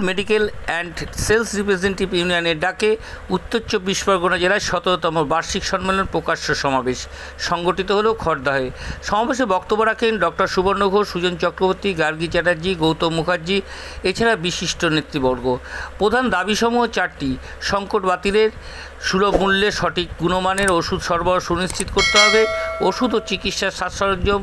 Medical and sales representative ইউনিয়নের ডাকে উত্তর 24 পরগনা জেলায় 17তম বার্ষিক সম্মেলন প্রকাশ্য সমাবেশ সংগঠিত হলো খড়দাহে। সমাবেশে বক্তব্য রাখেন ডক্টর সুবর্ণ ঘোষ, সুজন চক্রবর্তী, গার্গী চ্যাটার্জি, গৌতম মুখার্জি এছাড়া বিশিষ্ট নেতৃবর্গ। প্রধান দাবিসমূহ 4টি। সংকট বাতিলের, সুলভ মূল্যে সঠিক গুণমানের ওষুধ সরবরাহ সুনিশ্চিত করতে হবে, ওষুধ ও চিকিৎসার সাজ সরঞ্জাম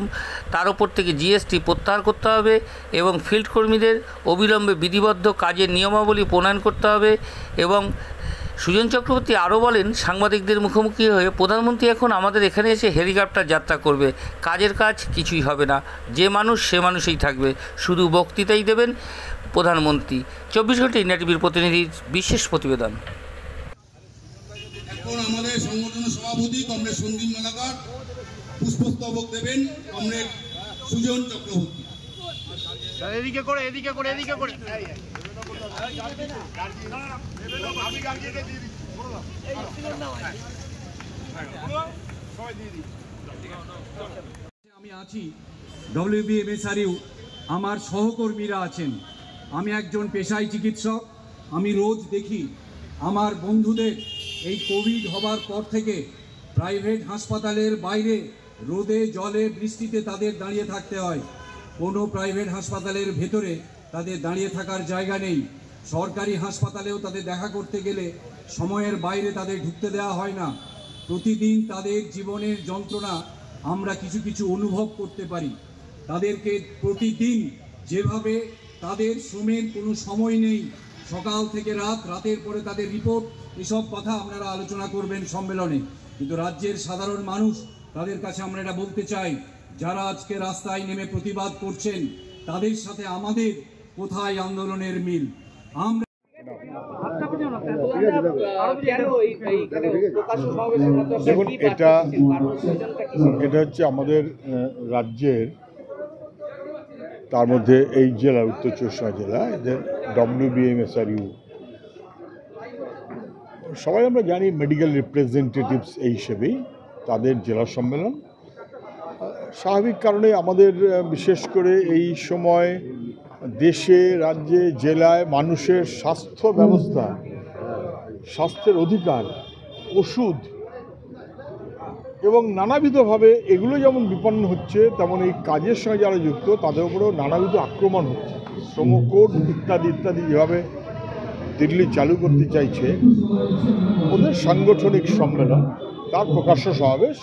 তার উপর থেকে জিএসটি প্রত্যাহার করতে হবে এবং ফিল্ড কর্মীদের অবিলম্বে বিধিবদ্ধ কাজের নিয়মাবলী প্রণয়ন করতে হবে। এবং সুজন চক্রবর্তী আরও বলেন, সাংবাদিকদের মুখোমুখি হয়ে প্রধানমন্ত্রী এখন আমাদের এখানে এসে হেলিকপ্টার যাত্রা করবে, কাজের কাজ কিছুই হবে না, যে মানুষ সে মানুষই থাকবে, শুধু বক্তৃতাই দেবেন প্রধানমন্ত্রী। 24 ঘন্টা ইন্ডিয়া টিভির প্রতিনিধির বিশেষ প্রতিবেদন। এখন আমাদের সংগঠনের সভাপতি কমরেড সন্দীপ মেলাকার পুষ্পস্তবক দেবেন কমরেড সুজন চক্রবর্তী। এদিকে করে আমি আছি, WBMSRU আমার সহকর্মীরা আছেন। আমি একজন পেশায় চিকিৎসক। আমি রোজ দেখি আমার বন্ধুদের এই কোভিড হবার পর থেকে প্রাইভেট হাসপাতালের বাইরে রোদে জলে বৃষ্টিতে তাদের দাঁড়িয়ে থাকতে হয়। কোনো প্রাইভেট হাসপাতালের ভেতরে তাদের দাঁড়িয়ে থাকার জায়গা নেই। সরকারি হাসপাতালেও তাদের দেখা করতে গেলে সময়ের বাইরে তাদের ঢুকতে দেওয়া হয় না। প্রতিদিন তাদের জীবনের যন্ত্রণা আমরা কিছু কিছু অনুভব করতে পারি। তাদেরকে প্রতিদিন যেভাবে তাদের শ্রমের কোনো সময় নেই, সকাল থেকে রাত, রাতের পরে তাদের রিপোর্ট, এসব কথা আপনারা আলোচনা করবেন সম্মেলনে। কিন্তু রাজ্যের সাধারণ মানুষ, তাদের কাছে আমরা এটা বলতে চাই, যারা আজকে রাস্তায় নেমে প্রতিবাদ করছেন তাদের সাথে আমাদের কোথায় আন্দোলনের মিল? আমরা দেখুন, এটা হচ্ছে আমাদের রাজ্যের, তার মধ্যে এই জেলা উত্তর 24 জেলা, এদের WBMSRU সবাই আমরা জানি মেডিকেল রিপ্রেজেন্টেটিভস এই হিসেবেই তাদের জেলা সম্মেলন। স্বাভাবিক কারণে আমাদের বিশেষ করে এই সময় দেশে, রাজ্যে, জেলায় মানুষের স্বাস্থ্য ব্যবস্থা, স্বাস্থ্যের অধিকার, ওষুধ এবং নানাবিধভাবে এগুলো যেমন বিপন্ন হচ্ছে, তেমন এই কাজের সঙ্গে যারা যুক্ত তাদের উপরেও নানাবিধ আক্রমণ হচ্ছে। শ্রম কোড ইত্যাদি ইত্যাদি যেভাবে দিল্লি চালু করতে চাইছে, ওদের সাংগঠনিক সম্মেলন, তার প্রকাশ্য সমাবেশ।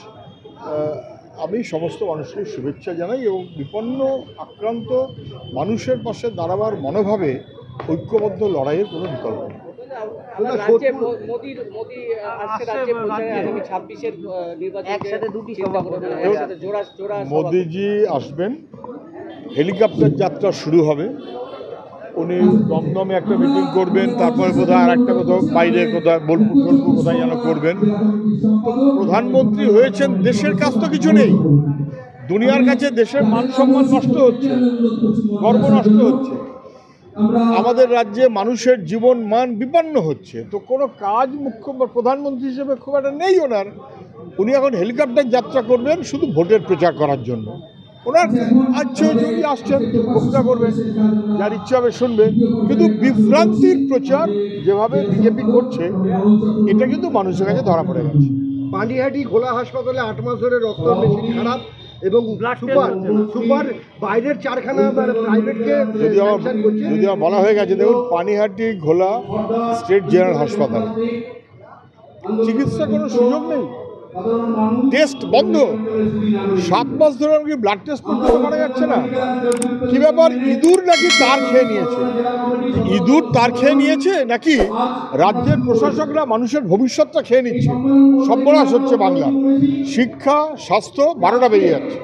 আমি সমস্ত মানুষকে শুভেচ্ছা জানাই এবং বিপন্ন আক্রান্ত মানুষের পাশে দাঁড়াবার মনোভাবে ঐক্যবদ্ধ লড়াইয়ের কোনো বিকল্প নেই। মোদিজি আসবেন, হেলিকপ্টার যাত্রা শুরু হবে, উনি দমদমে একটা মিটিং করবেন, তারপরে কোথাও আর একটা কোথাও বাইরে কোথাও বোলপুর কোথায় যেন করবেন। প্রধানমন্ত্রী হয়েছেন, দেশের কাছ তো কিছু নেই, দুনিয়ার কাছে দেশের মান সম্মান নষ্ট হচ্ছে, গর্ব নষ্ট হচ্ছে, আমাদের রাজ্যে মানুষের জীবন মান বিপন্ন হচ্ছে। তো কোনো কাজ প্রধানমন্ত্রী হিসেবে খুব একটা নেই ওনার। উনি এখন হেলিকপ্টার যাত্রা করবেন শুধু ভোটের প্রচার করার জন্য। ওনার আচ্ছা যদি আসছেন বক্তৃতা করবেন, যার ইচ্ছা হবে শুনবে, কিন্তু বিভ্রান্তির প্রচার যেভাবে বিজেপি করছে, এটা কিন্তু মানুষের কাছে ধরা পড়ে গেছে। পানিহাটি খোলা হাসপাতালে 8 মাস ধরে রক্ত মেশিন খারাপ এবং সুপার বাইরের 4খানা প্রাইভেটকে যদি আমার বলা হয়ে গেছে। দেখুন, পানিহাটি ঘোলা স্টেট জেনারেল হাসপাতাল, চিকিৎসা কোনো সুযোগ নেই, টেস্ট বন্ধ, 7 মাস ধরে আমাকে ব্লাড টেস্ট করতে করা যাচ্ছে না। কি ব্যাপার? ইঁদুর নাকি তার খেয়ে নিয়েছে? ইঁদুর তার খেয়ে নিয়েছে নাকি রাজ্যের প্রশাসকরা মানুষের ভবিষ্যৎটা খেয়ে নিচ্ছে? সর্বনাশ হচ্ছে বাংলা। শিক্ষা, স্বাস্থ্য 12টা বেরিয়ে যাচ্ছে।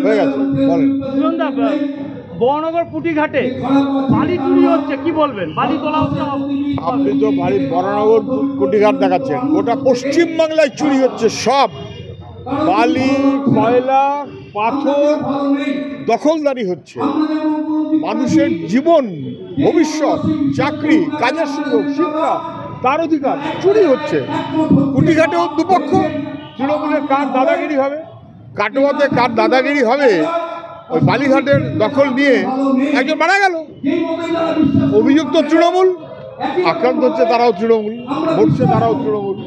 হয়ে গেছে, বলেন। বড়নগর পুটিঘাটে বালি চুরি হচ্ছে, কি বলবেন? বালি তোলা হচ্ছে। আপনি তো বড়নগর কুটিঘাট দেখাচ্ছেন, গোটা পশ্চিমবাংলায় চুরি হচ্ছে। সব বালি, কয়লা, পাথর দখলদারি হচ্ছে। মানুষের জীবন, ভবিষ্যৎ, চাকরি, কাজের সুযোগ, শিক্ষা, তার অধিকার চুরি হচ্ছে। কুটিঘাটেও দুপক্ষ, তৃণমূলের কার দাদাগিরি হবে, কাটোয়াতে কার দাদাগিরি হবে, ওই বালিঘাটের দখল নিয়ে একজন মারা গেল। অভিযুক্ত তৃণমূল, আক্রান্ত হচ্ছে তারাও তৃণমূল, মরছে তারাও তৃণমূল।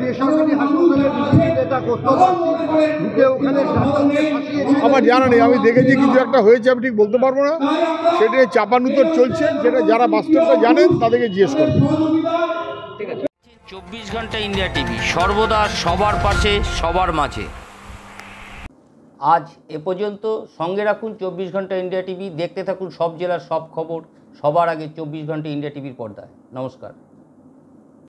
বেসরকারি আমার জানা নেই, আমি দেখেছি কিছু একটা হয়েছে, আমি ঠিক বলতে পারবো না। সেটা চাপানুতর চলছে, সেটা যারা বাস্তবটা জানেন তাদেরকে জিজ্ঞেস করবেন। 24 ঘন্টা ইন্ডিয়া টিভি, সর্বদা সবার পাশে, সবার মাঝে। আজ এ পর্যন্ত। সঙ্গে রাখুন 24 ঘন্টা ইন্ডিয়া টিভি। দেখতে থাকুন সব জেলার সব খবর সবার আগে 24 ঘন্টা ইন্ডিয়া টিভির পর্দায়। নমস্কার।